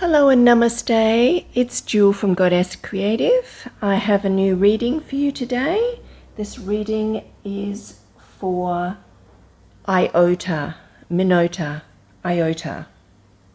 Hello and namaste, it's Jewel from Goddess Creative. I have a new reading for you today. This reading is for IOTA, Miota, IOTA.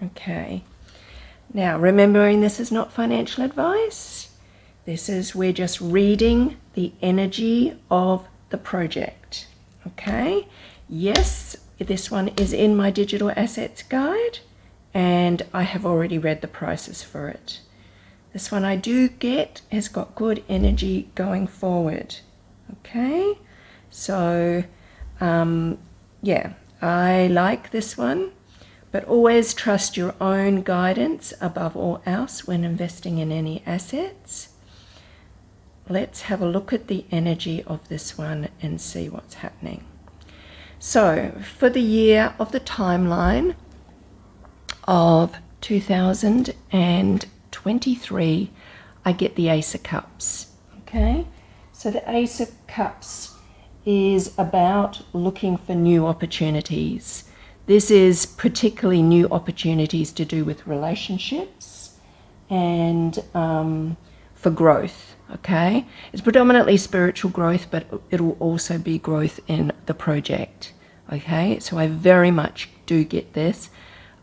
Okay, now remembering this is not financial advice. We're just reading the energy of the project. Okay, yes, this one is in my digital assets guide, and I have already read the prices for it. This one I do get has got good energy going forward. Okay, so yeah, I like this one, but always trust your own guidance above all else when investing in any assets. Let's have a look at the energy of this one and see what's happening. So for the year of the timeline of 2023, I get the Ace of Cups. Okay, so the Ace of Cups is about looking for new opportunities. This is particularly new opportunities to do with relationships and for growth. Okay, it's predominantly spiritual growth, but it'll also be growth in the project. Okay, so I very much do get this.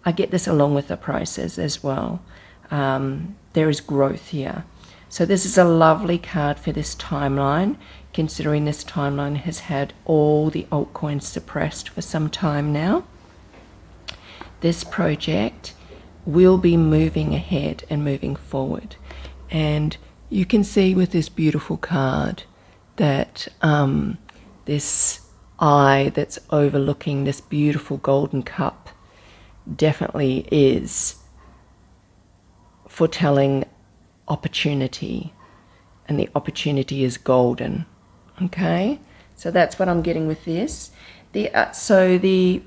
I get this along with the prices as well. There is growth here. So this is a lovely card for this timeline, considering this timeline has had all the altcoins suppressed for some time now. This project will be moving ahead and moving forward. And you can see with this beautiful card that this eye that's overlooking this beautiful golden cup definitely is foretelling opportunity, and the opportunity is golden. Okay, so that's what I'm getting with this. So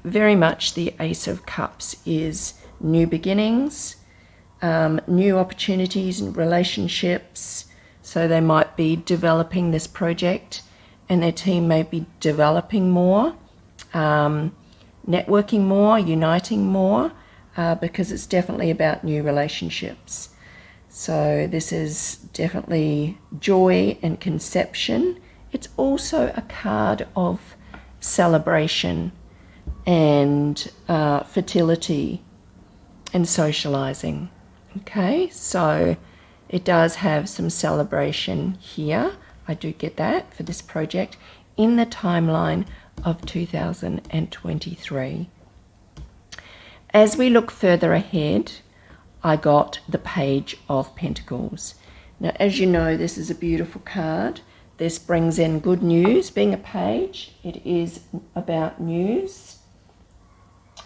very much the Ace of Cups is new beginnings, new opportunities and relationships. So they might be developing this project, and their team may be developing more, networking more, uniting more, because it's definitely about new relationships. So this is definitely joy and conception. It's also a card of celebration and fertility and socializing. Okay, so it does have some celebration here. I do get that for this project in the timeline of 2023. As we look further ahead, I got the Page of Pentacles. Now, as you know, this is a beautiful card. This brings in good news. Being a page, it is about news,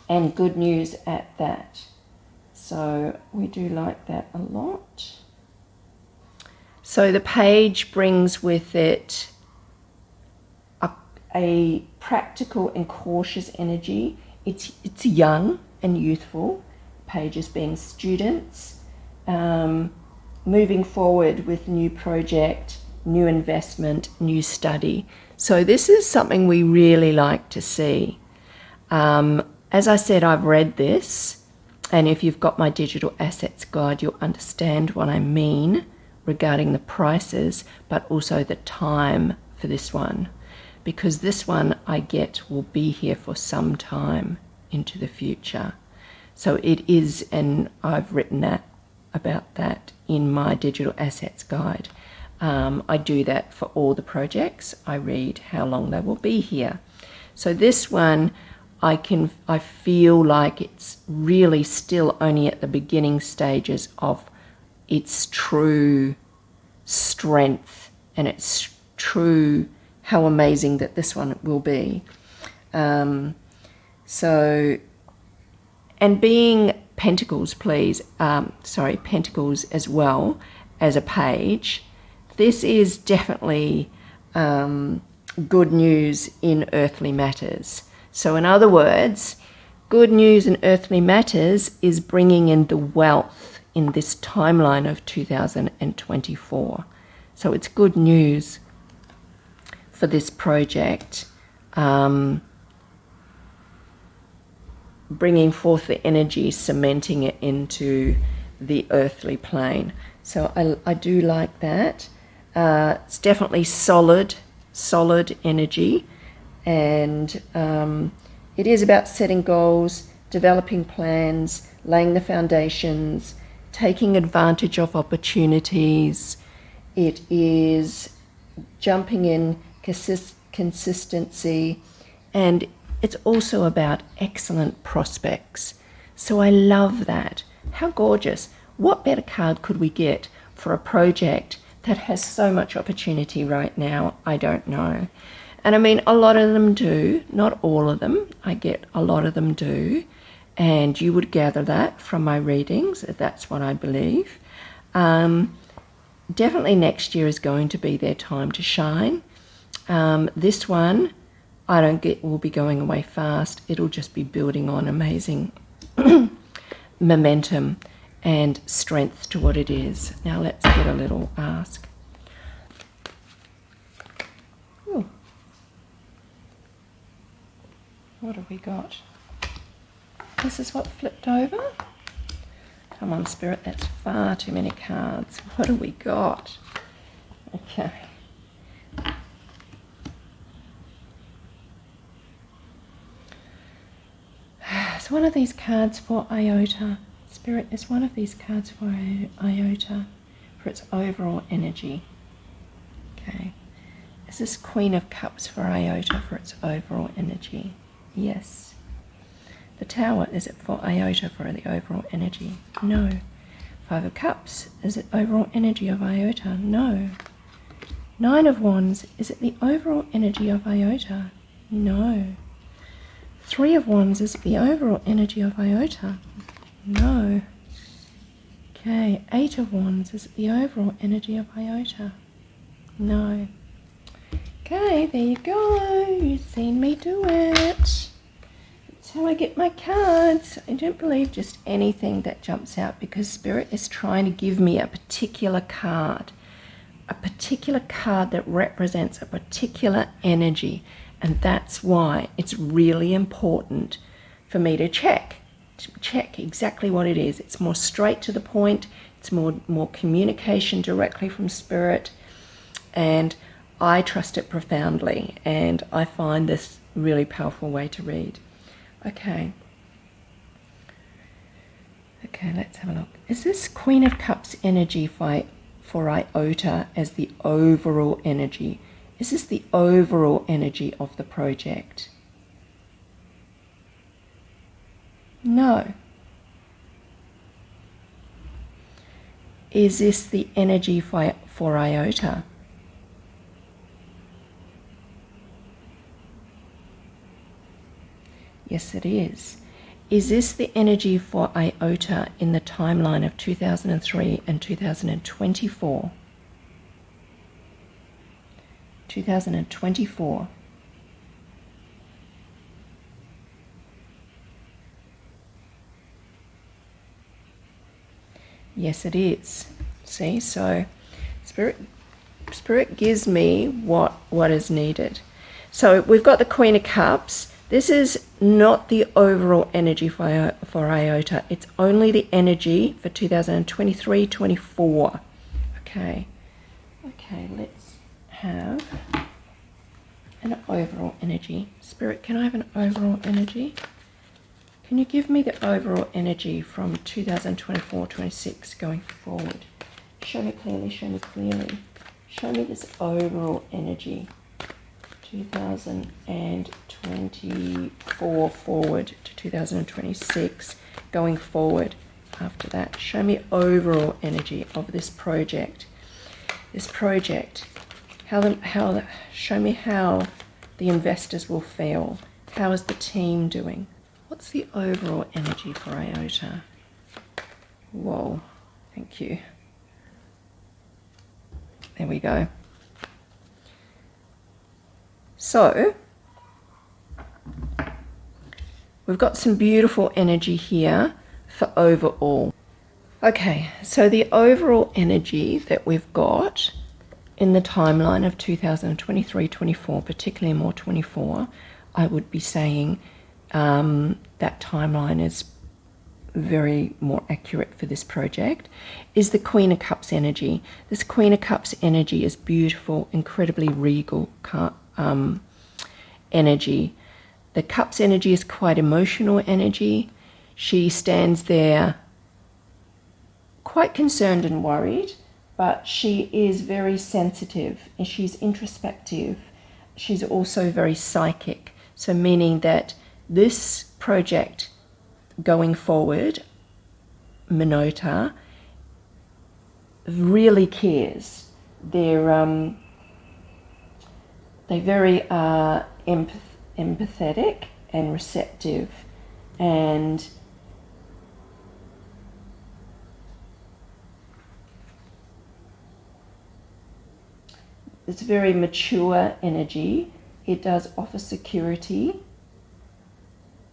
and good news at that. So we do like that a lot. So the page brings with it a practical and cautious energy. It's young and youthful. Pages being students, moving forward with new project, new investment, new study. So this is something we really like to see. As I said, I've read this, and if you've got my digital assets guide, you'll understand what I mean regarding the prices, but also the time for this one, because this one I get will be here for some time into the future. So it is, and I've written about that in my digital assets guide. I do that for all the projects. I read how long they will be here. So this one, I feel like it's really still only at the beginning stages of its true strength and its true how amazing that this one will be. And being Pentacles, Pentacles as well as a page, this is definitely good news in earthly matters. So in other words, good news in earthly matters is bringing in the wealth in this timeline of 2024. So it's good news for this project. Bringing forth the energy, cementing it into the earthly plane. So I do like that. It's definitely solid energy, and it is about setting goals, developing plans, laying the foundations, taking advantage of opportunities. It is jumping in consistency, and it's also about excellent prospects. So I love that. How gorgeous. What better card could we get for a project that has so much opportunity right now? I don't know. And I mean, a lot of them do, not all of them. I get a lot of them do. And you would gather that from my readings. That's what I believe. Definitely next year is going to be their time to shine. This one, I don't get, will be going away fast. It'll just be building on amazing momentum and strength to what it is. Now let's get a little ask. Ooh. What have we got? This is what flipped over. Come on, Spirit, that's far too many cards. What have we got? Okay. Is one of these cards for IOTA? Spirit, is one of these cards for IOTA for its overall energy? Okay. Is this Queen of Cups for IOTA for its overall energy? Yes. The Tower, is it for IOTA for the overall energy? No. Five of Cups, is it overall energy of IOTA? No. Nine of Wands, is it the overall energy of IOTA? No. Three of Wands, is it the overall energy of IOTA? No. Okay, Eight of Wands, is it the overall energy of IOTA? No. Okay, there you go. You've seen me do it. That's how I get my cards. I don't believe just anything that jumps out, because Spirit is trying to give me a particular card that represents a particular energy. And that's why it's really important for me to check exactly what it is. It's more straight to the point. It's more communication directly from Spirit. And I trust it profoundly. And I find this really powerful way to read. Okay. Okay, let's have a look. Is this Queen of Cups energy for IOTA as the overall energy? Is this the overall energy of the project? No. Is this the energy for IOTA? Yes, it is. Is this the energy for IOTA in the timeline of 2003 and 2024? 2024. Yes, it is. See, so Spirit gives me what is needed. So we've got the Queen of Cups. This is not the overall energy for IOTA. It's only the energy for 2023-24. Okay. Okay, let's have an overall energy. Spirit, can I have an overall energy? Can you give me the overall energy from 2024-26 going forward? Show me clearly, show me clearly. Show me this overall energy. 2024 forward to 2026, going forward after that. Show me overall energy of this project. This project. Show me how the investors will feel. How is the team doing? What's the overall energy for IOTA? Whoa, thank you. There we go. So, we've got some beautiful energy here for overall. Okay, so the overall energy that we've got in the timeline of 2023-24, particularly more 24, I would be saying that timeline is very more accurate for this project, is the Queen of Cups energy. This Queen of Cups energy is beautiful, incredibly regal energy. The Cups energy is quite emotional energy. She stands there quite concerned and worried, but she is very sensitive and she's introspective. She's also very psychic. So meaning that this project going forward, Miota, really cares. They're very empathetic and receptive, and it's very mature energy. It does offer security.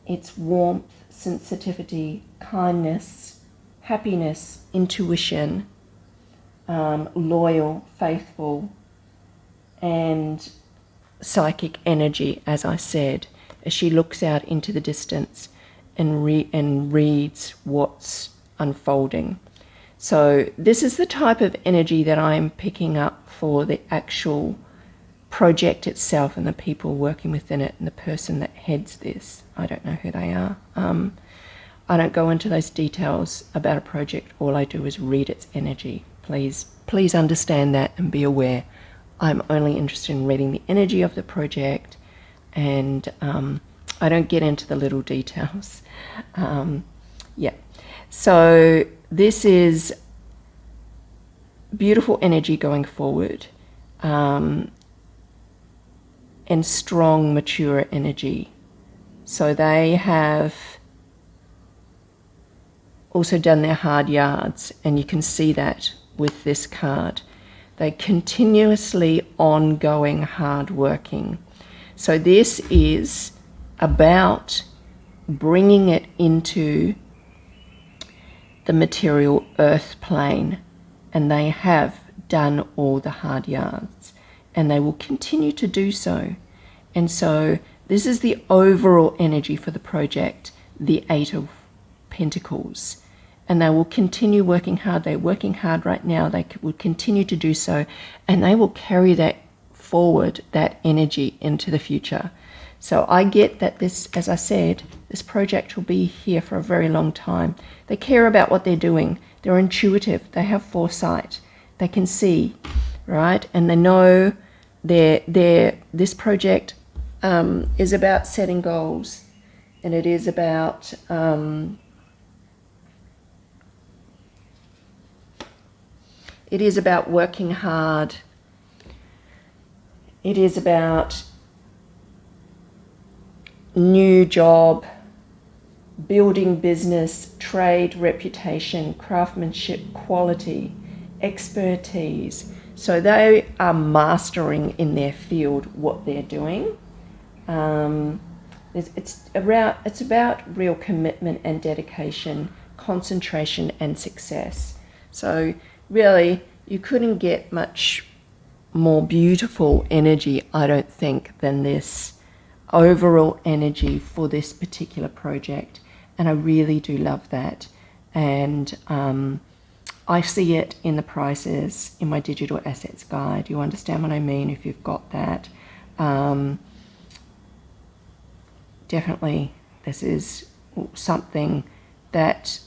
It's warmth, sensitivity, kindness, happiness, intuition, loyal, faithful, and psychic energy, as I said, as she looks out into the distance and reads what's unfolding. So this is the type of energy that I'm picking up for the actual project itself and the people working within it and the person that heads this. I don't know who they are. I don't go into those details about a project. All I do is read its energy. Please understand that and be aware. I'm only interested in reading the energy of the project, and I don't get into the little details. Yeah. So this is beautiful energy going forward, and strong, mature energy. So they have also done their hard yards, and you can see that with this card. They continuously ongoing hard working. So this is about bringing it into the material earth plane, and they have done all the hard yards, and they will continue to do so. And so this is the overall energy for the project, the Eight of Pentacles. And they will continue working hard. They're working hard right now. They will continue to do so, and they will carry that forward, that energy, into the future. So I get that this, as I said, this project will be here for a very long time. They care about what they're doing. They're intuitive. They have foresight. They can see, right? And they know this project is about setting goals, and it is about working hard. It is about new job, building business, trade, reputation, craftsmanship, quality, expertise. So they are mastering in their field what they're doing. It's about real commitment and dedication, concentration and success. So really, you couldn't get much more beautiful energy, I don't think, than this overall energy for this particular project. And I really do love that. And I see it in the prices in my digital assets guide. You understand what I mean if you've got that. Definitely, this is something that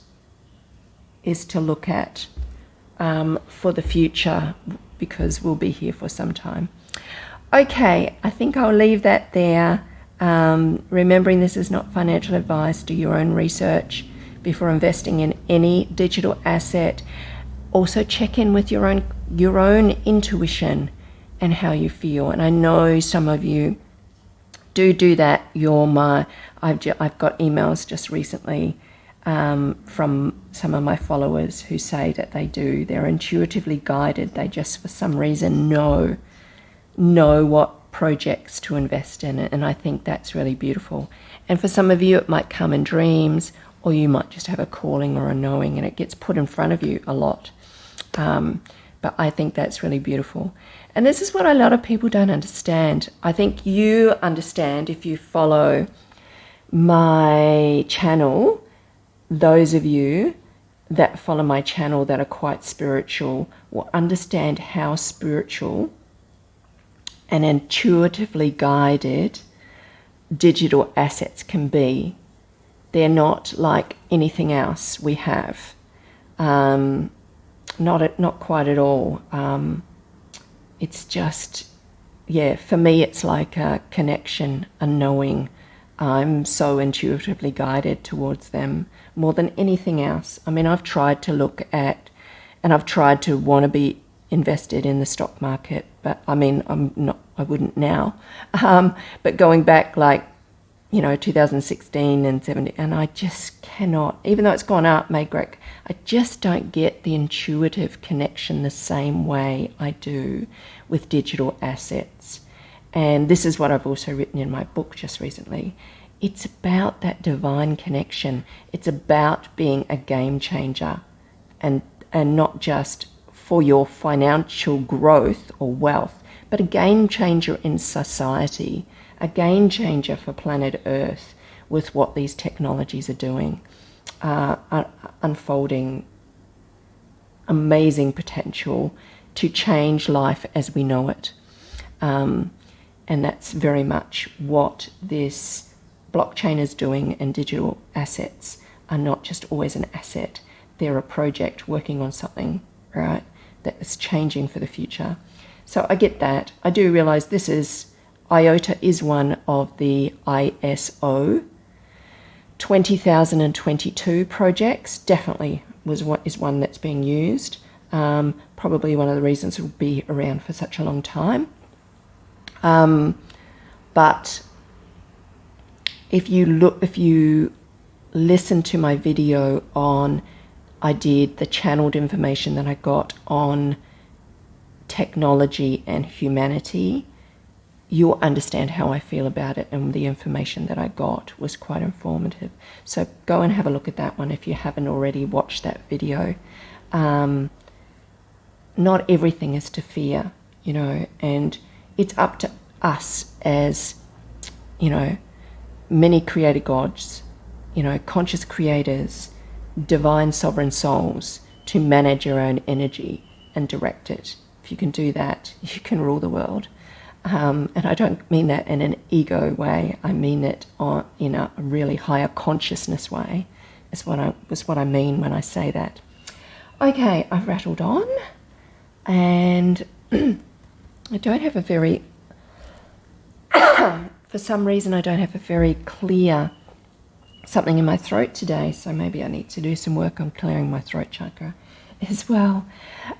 is to look at for the future, because we'll be here for some time. Okay, I think I'll leave that there. Remembering this is not financial advice. Do your own research before investing in any digital asset. Also check in with your own intuition and how you feel. And I know some of you do that. I've got emails just recently from some of my followers who say that they do. They're intuitively guided. They just, for some reason, know what projects to invest in, and I think that's really beautiful. And for some of you, it might come in dreams, or you might just have a calling or a knowing, and it gets put in front of you a lot. But I think that's really beautiful. And this is what a lot of people don't understand. I think you understand if you follow my channel, those of you that follow my channel that are quite spiritual will understand how spiritual and intuitively guided digital assets can be. They're not like anything else we have. Not quite at all. It's just, yeah, for me it's like a connection, a knowing. I'm so intuitively guided towards them more than anything else. I mean, I've tried to look at, and I've tried to want to be invested in the stock market, but I mean, I wouldn't now. But going back like, 2016 and 17, and I just cannot, even though it's gone up, Greg, I just don't get the intuitive connection the same way I do with digital assets. And this is what I've also written in my book just recently. It's about that divine connection. It's about being a game changer, and not just for your financial growth or wealth, but a game changer in society, a game changer for planet Earth with what these technologies are doing, unfolding amazing potential to change life as we know it. And that's very much what this blockchain is doing, and digital assets are not just always an asset. They're a project working on something, right, that is changing for the future. So I get that. I do realize IOTA is one of the ISO 20,022 projects. Definitely is one that's being used. Probably one of the reasons it will be around for such a long time. But if you listen to my video I did the channeled information that I got on technology and humanity, you'll understand how I feel about it, and the information that I got was quite informative. So go and have a look at that one if you haven't already watched that video. Not everything is to fear, and it's up to us as, many creator gods, conscious creators, divine sovereign souls, to manage your own energy and direct it. If you can do that, you can rule the world. And I don't mean that in an ego way. I mean it in a really higher consciousness way. Is what I mean when I say that. Okay, I've rattled on, and I don't have a very, for some reason I don't have a very clear something in my throat today, so maybe I need to do some work on clearing my throat chakra as well.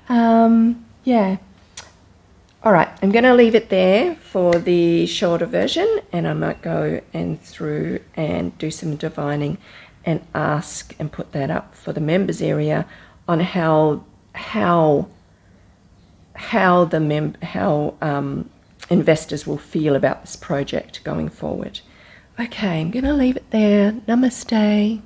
Yeah. All right, I'm going to leave it there for the shorter version, and I might go through and do some divining and ask and put that up for the members area on how investors will feel about this project going forward. Okay, I'm going to leave it there. Namaste.